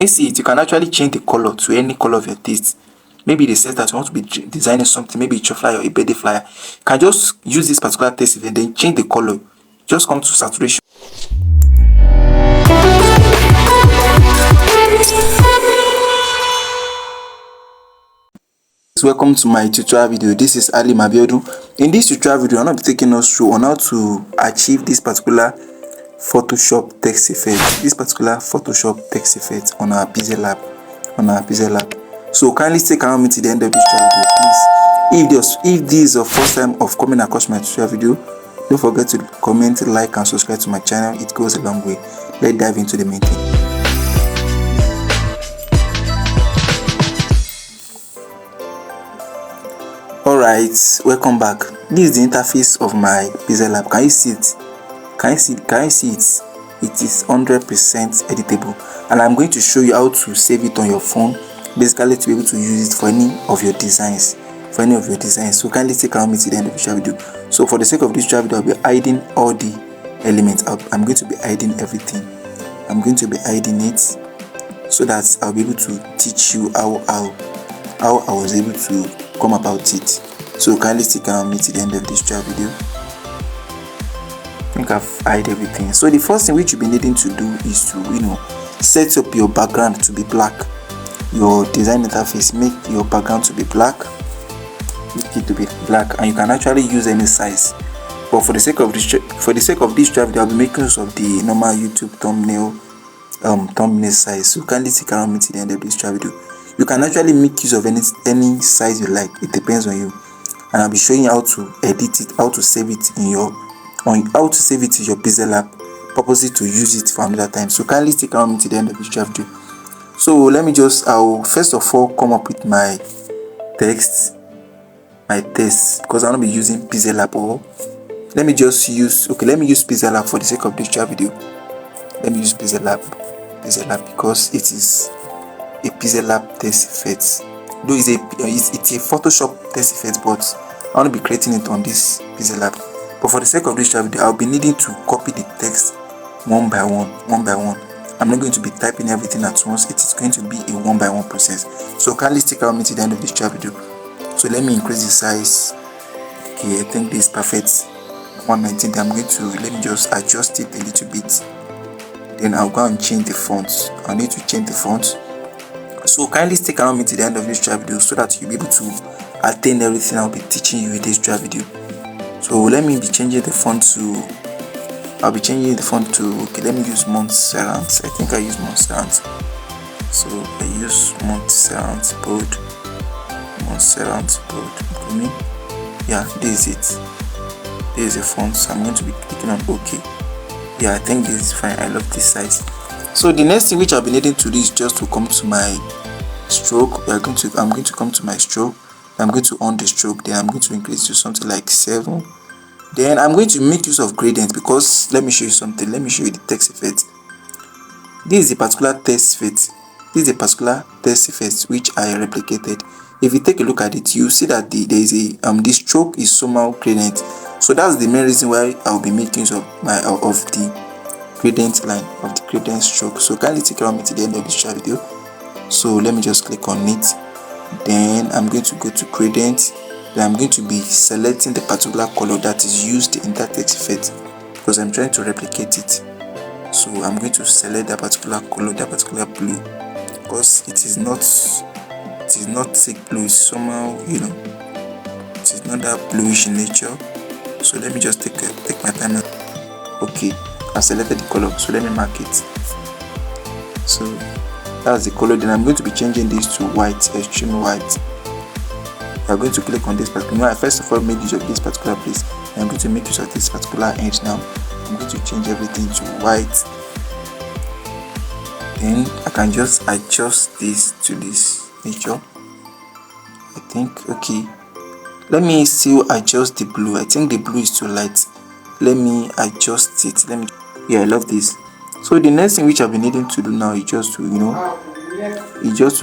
You see it, you can actually change the color to any color of your taste. Maybe they said that you want to be designing something, maybe it's your flyer or a birthday flyer. You can just use this particular text and then change the color. Just come to saturation. Welcome to my tutorial video. This is Ali Mabiodu. In this tutorial video, I'm going to be taking us through on how to achieve this particular Photoshop text effect. This particular Photoshop text effect on our Pixellab. So kindly stick around me to the end of this tutorial video, please. If this is your first time of coming across my tutorial video, don't forget to comment, like, and subscribe to my channel. It goes a long way. Let's dive into the main thing. Alright, welcome back. This is the interface of my Pixellab. Can you see it? Can you see it? It is 100% editable, and I'm going to show you how to save it on your phone, basically to be able to use it for any of your designs. So kindly stick around me to the end of the video. So for the sake of this video, I'll be hiding all the elements. I'm going to be hiding everything. I'm going to be hiding it so that I'll be able to teach you how I was able to come about it. So kindly stick around me to the end of this video. I think I've hide everything. So the first thing which you'll be needing to do is to set up your background to be black. Your design interface, make your background to be black, make it to be black, and you can actually use any size. But for the sake of this video, I'll be making use of the normal YouTube thumbnail size. So kindly stick around me to the end of this video. You can actually make use of any size you like. It depends on you, and I'll be showing you how to edit it, how to save it in your Pixellab, purposely to use it for another time. So kindly stick around me to the end of this video. So I'll first of all come up with my text because I'm gonna be using Pixellab. Or let me use Pixellab for the sake of this video. Let me use Pixellab because it is a Pixellab text effect. Though it's a Photoshop text effect, but I want to be creating it on this Pixellab. But for the sake of this video, I'll be needing to copy the text one by one. I'm not going to be typing everything at once. It is going to be a one-by-one process. So kindly stick around me to the end of this video. So let me increase the size. Okay, I think this is perfect. 119. Let me just adjust it a little bit. Then I'll go and change the font. I need to change the font. So kindly stick around me to the end of this video so that you'll be able to attain everything I'll be teaching you in this video. So let me be changing the font to okay, let me use Montserrat. I think I use Montserrat. So I use Montserrat bold. Yeah, this is it. This is the font. So I'm going to be clicking on OK. Yeah, I think this is fine. I love this size. So the next thing which I'll be needing to do is just to come to my stroke. I'm going to come to my stroke. I'm going to on the stroke. Then I'm going to increase to something like 7. Then I'm going to make use of gradient because let me show you something. Let me show you the text effect. This is a particular text effect which I replicated. If you take a look at it, you see that the stroke is somehow gradient. So that's the main reason why I'll be making use of the gradient line, of the gradient stroke. So kindly take around me to the end of this video. So let me just click on it. Then I'm going to go to gradient. Then I'm going to be selecting the particular color that is used in that text effect because I'm trying to replicate it. So I'm going to select that particular color, that particular blue, because it is not thick blue. It's somehow it is not that bluish in nature. So let me just take my time. Okay, I selected the color, so let me mark it. So that's the color. Then I'm going to be changing this to white, extreme white. I'm going to click on this particular. I first of all made use of this particular place. I'm going to make use of this particular edge now. I'm going to change everything to white. Then I can just adjust this to this nature. I think okay. Let me still adjust the blue. I think the blue is too light. Let me adjust it. Yeah, I love this. So the next thing which I'll be needing to do now is just to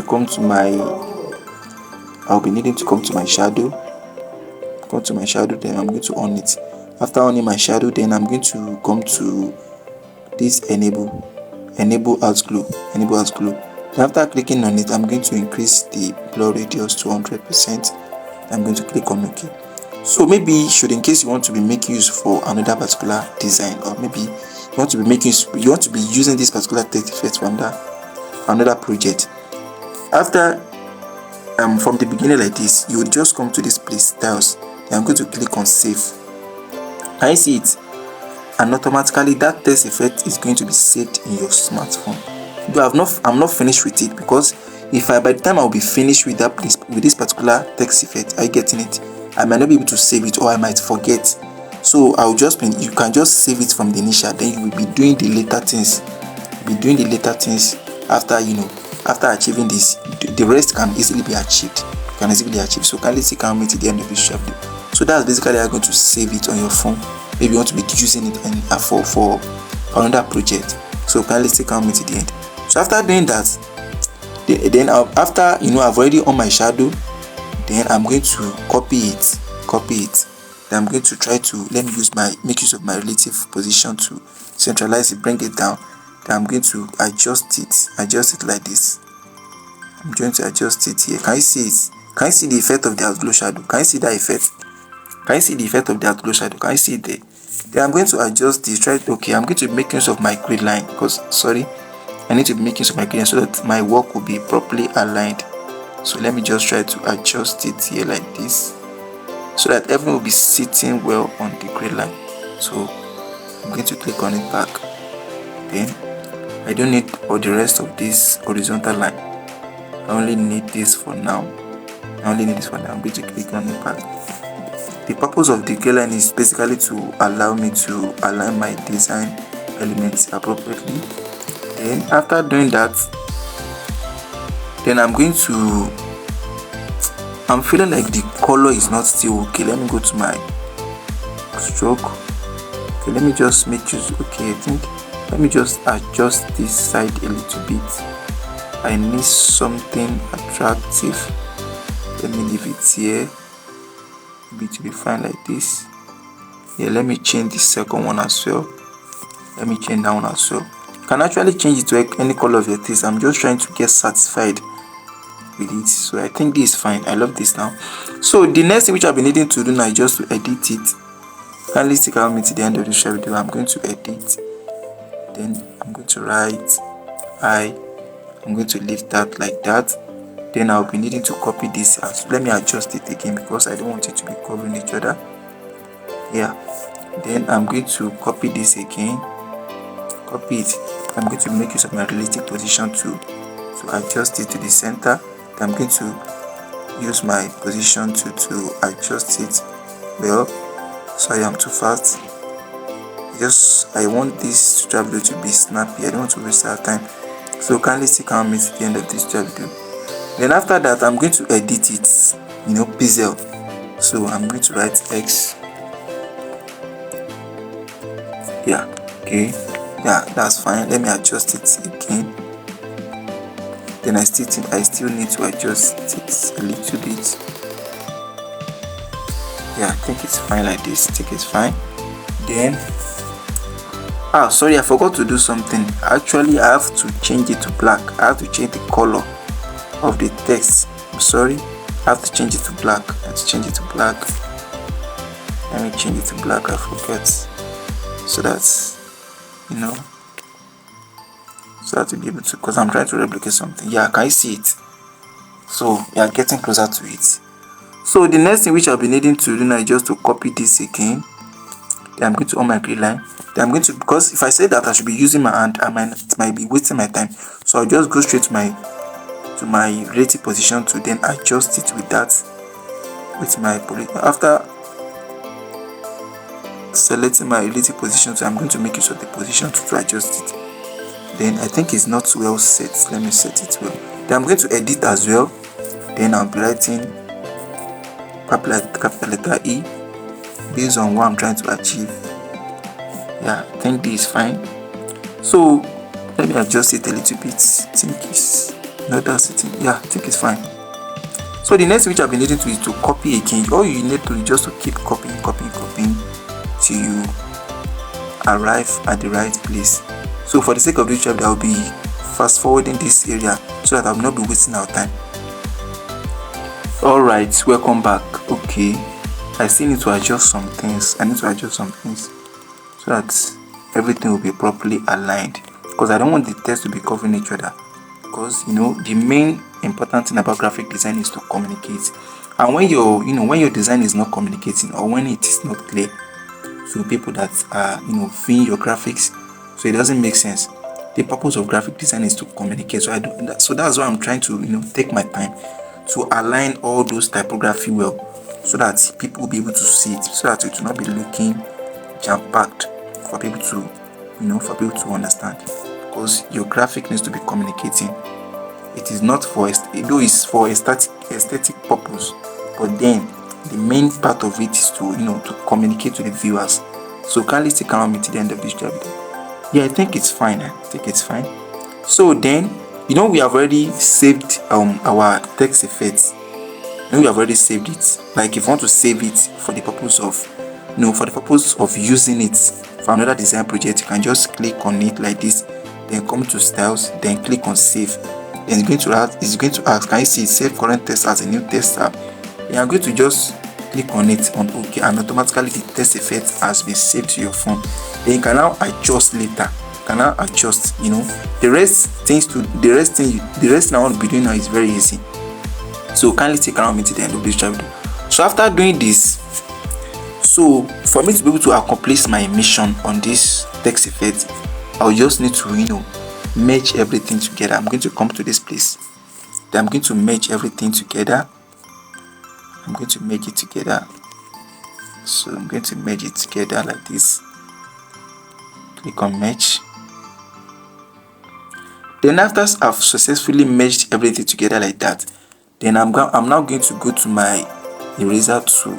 come to my shadow. Then I'm going to on it. After owning my shadow, then I'm going to come to this enable out glue. After clicking on it, I'm going to increase the blur radius to 100%. I'm going to click on OK. So maybe should, in case you want to be making use for another particular design, or maybe you want to be using this particular text effect for another project. After from the beginning like this, you will just come to this place, styles. I'm going to click on save. Can you see it? And automatically that text effect is going to be saved in your smartphone. Though I'm not finished with it, because by the time I'll be finished with this particular text effect, are you getting it? I might not be able to save it, or I might forget. So you can just save it from the initial, then you will be doing the later things. After achieving this, the rest can easily be achieved. So kindly stick around me to the end of this video. So that's basically how you're going to save it on your phone. Maybe you want to be using it for another project. So kindly stick around me to the end. So after doing that, then after I've already on my shadow, then I'm going to copy it. Then I'm going to try to make use of my relative position to centralize it, bring it down. Then I'm going to adjust it like this. I'm going to adjust it here. Can you see it? Can you see the effect of the outglow shadow? Can you see that effect? Can you see the effect of the outglow shadow? Can you see it there? Then I'm going to adjust this. Okay, I'm going to make use of my grid line, because I need to be making use of my grid line so that my work will be properly aligned. So let me just try to adjust it here like this, so that everything will be sitting well on the grid line. So I'm going to click on it back. Then I don't need all the rest of this horizontal line. I only need this for now. I'm going to click on it back. The purpose of the grid line is basically to allow me to align my design elements appropriately. Then after doing that, then I'm feeling like the color is not still okay. Let me go to my stroke. Okay, let me just make use. Okay, let me just adjust this side a little bit. I need something attractive. Let me leave it here. Maybe to be fine like this. Yeah, let me change the second one as well. Let me change that one as well. You can actually change it to any color of your taste. I'm just trying to get satisfied with it. So I think this is fine. I love this now. So the next thing which I'll be needing to do now is just to edit it. Kindly stick around me to the end of the video. I'm going to edit. Then I'm going to write I'm going to leave that like that. Then I'll be needing to copy this. Let me adjust it again, because I don't want it to be covering each other. Yeah. Then I'm going to copy this again. Copy it. I'm going to make use of my relative position to adjust it to the center. I'm going to use my position to adjust it. Well, sorry, I'm too fast. I want this tutorial to be snappy. I don't want to waste our time. So kindly stick around me to the end of this tutorial. Then after that, I'm going to edit it, Pixel. So I'm going to write X. Yeah, okay. Yeah, that's fine. Let me adjust it again. Then I still need to adjust it a little bit. Yeah, I think it's fine like this. I think it's fine. Then sorry, I forgot to do something. Actually, I have to change it to black. I have to change the color of the text. I'm sorry, I have to change it to black. Let me change it to black. I forgot, so that so that to be able to, because I'm trying to replicate something. Yeah, can you see it? So we are getting closer to it. So the next thing which I'll be needing to do now is just to copy this again. Then I'm going to on my grid line. Then I'm going to, because if I say that I should be using my hand, it might be wasting my time. So I'll just go straight to my relative position to then adjust it with that, with my after selecting my relative position. So I'm going to make use of the position to adjust it. Then I think it's not well set. Let me set it well. Then I'm going to edit as well. Then I'll be writing capital letter E based on what I'm trying to achieve. Yeah, I think this is fine. So let me adjust it a little bit. I think it's that's it. Yeah, I think it's fine. So the next which I've been needing to is to copy again. All you need to do is just to keep copying till you arrive at the right place. So for the sake of this chapter, I'll be fast forwarding this area so that I will not be wasting our time. Alright, welcome back. Okay, I still need to adjust some things. So that everything will be properly aligned, because I don't want the text to be covering each other, because the main important thing about graphic design is to communicate. And when your design is not communicating, or when it is not clear to people that are viewing your graphics, so it doesn't make sense. The purpose of graphic design is to communicate. So that's why I'm trying to take my time to align all those typography well, so that people will be able to see it, so that it will not be looking jam-packed for people to understand. Because your graphic needs to be communicating. It is not for though it's for aesthetic purpose, but then the main part of it is to communicate to the viewers. So kindly stick around me to the end of this video. Yeah, I think it's fine. So then we have already saved our text effects. We have already saved it. Like if you want to save it for the purpose of using it for another design project, you can just click on it like this, then come to styles, then click on save. Then it's going to ask, can you see save current text as a new text tab? You are going to just click on it on OK, and automatically the text effect has been saved to your phone. Then you can now adjust later. The rest I want to be doing now is very easy. So kindly stick around me to the end of this video. So after doing this, so for me to be able to accomplish my mission on this text effect, I'll just need to merge everything together. I'm going to come to this place. Then I'm going to merge everything together. I'm going to merge it together. So I'm going to merge it together like this. Click on merge. Then after I've successfully merged everything together like that, then I'm now going to go to my eraser tool.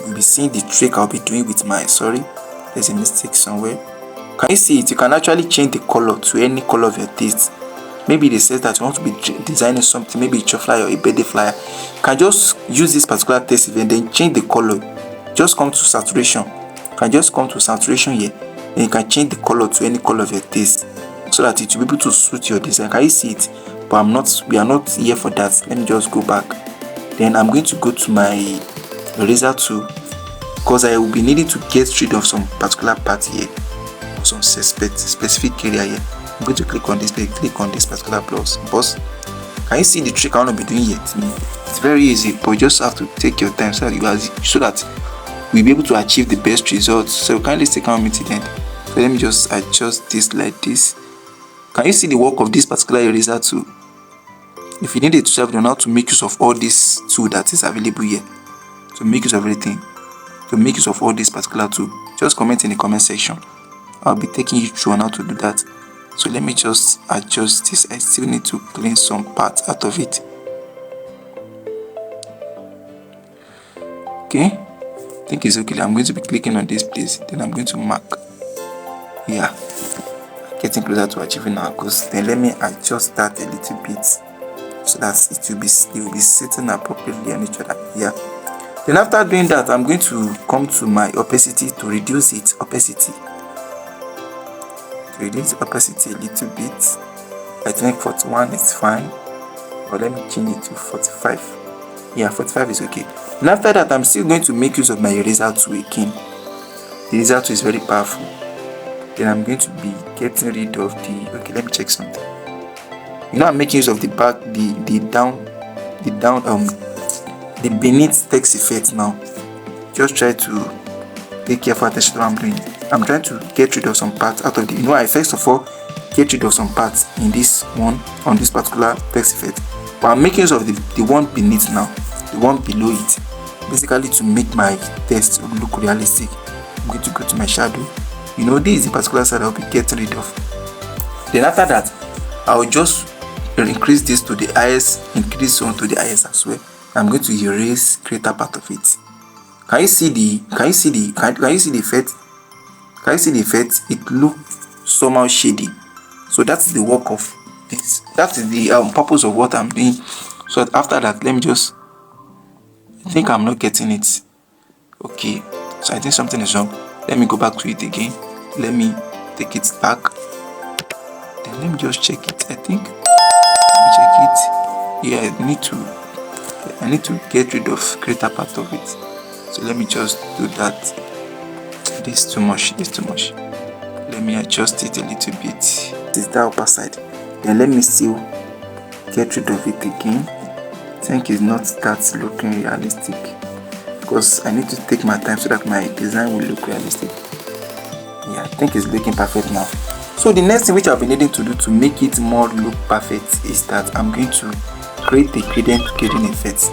You'll be seeing the trick I'll be doing with my, there's a mistake somewhere. Can you see it? You can actually change the color to any color of your taste. Maybe they say that you want to be designing something, maybe it's your flyer or a birthday flyer. You can just use this particular text and then change the color. Just come to saturation. You can just come to saturation here. Then you can change the color to any color of your taste, so that it will be able to suit your design. Can you see it? But we are not here for that. Let me just go back. Then I'm going to go to my eraser tool, because I will be needing to get rid of some particular part here, or some specific area here. I'm going to click on this particular box. Can you see the trick I want to be doing here? It's very easy, but you just have to take your time so that we'll be able to achieve the best results. So kindly stick on me to the end. So let me just adjust this like this. Can you see the work of this particular eraser tool? If you need it to serve, you know how to make use of all this tool that is available here. To make use of everything, to make use of all this particular tool, just comment in the comment section. I'll be taking you through on how to do that. So let me just adjust this. I still need to clean some parts out of it. Okay, I think it's okay. I'm going to be clicking on this place, then I'm going to mark. Yeah, getting closer to achieving our goals. Then let me adjust that a little bit, so that it will be sitting appropriately on each other. Yeah. Then after doing that, I'm going to come to my opacity to reduce its opacity. To reduce the opacity a little bit. I think 41 is fine, but let me change it to 45. Yeah, 45 is okay. And after that, I'm still going to make use of my eraser tool again. The eraser tool is very powerful. Then I'm going to be getting rid of the, okay, let me check something. I'm making use of the back, the beneath text effect now. Just try to pay careful attention to what I'm doing. I'm trying to get rid of some parts out of the, I first of all get rid of some parts in this one, on this particular text effect. But I'm making use of the one beneath now, the one below it, basically to make my text look realistic. I'm going to go to my shadow. This is the particular side I'll be getting rid of. Then after that, I'll just increase this to the highest, increase one to the highest as well. I'm going to erase greater part of it. Can you see the effect? Can you see the effect? It looks somehow shady. So that's the work of this. That is the purpose of what I'm doing. So after that, let me just, I think I'm not getting it. Okay, so I think something is wrong. Let me go back to it again. Let me take it back. Then let me just check it. I think, let me check it. Yeah, I need to get rid of greater part of it. So let me just do that. This is too much. Let me adjust it a little bit. This is the upper side. Then let me still get rid of it again. I think it's not that looking realistic, because I need to take my time so that my design will look realistic. Yeah, I think it's looking perfect now. So the next thing which I'll be needing to do to make it more look perfect is that I'm going to create a gradient effect.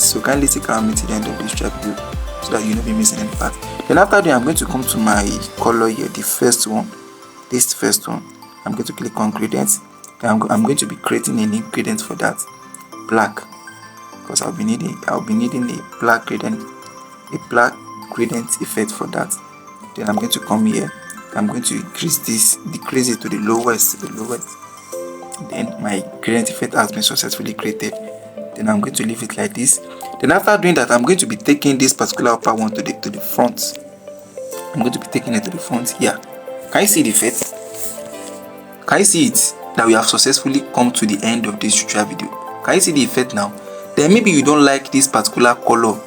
So kindly take around me to the end of this video so that you won't be missing any part. Then after that, I'm going to come to my color here, the first one. This first one, I'm going to click on gradients. I'm going to be creating a new gradient for that, black, because I'll be needing a black gradient effect for that. Then I'm going to come here. I'm going to decrease it to the lowest. Then my gradient effect has been successfully created. Then I'm going to leave it like this. Then after doing that, I'm going to be taking this particular upper one to the front. I'm going to be taking it to the front here. Can you see the effect? Can you see it? That we have successfully come to the end of this tutorial video. Can you see the effect now? Then maybe you don't like this particular color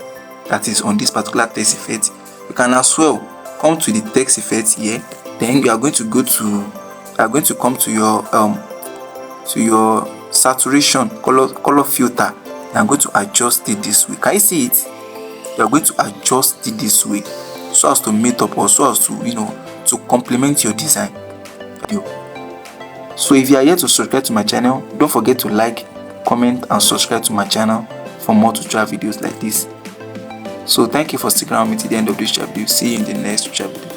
that is on this particular text effect. You can as well come to the text effect here. Then you are going to come to your saturation color filter. I'm going to adjust it this way. Can you see it? You are going to adjust it this way so as to meet up, or so as to to complement your design video. So if you are here to subscribe to my channel, don't forget to like, comment and subscribe to my channel for more tutorial videos like this. So thank you for sticking around with me to the end of this video. See you in the next tutorial video.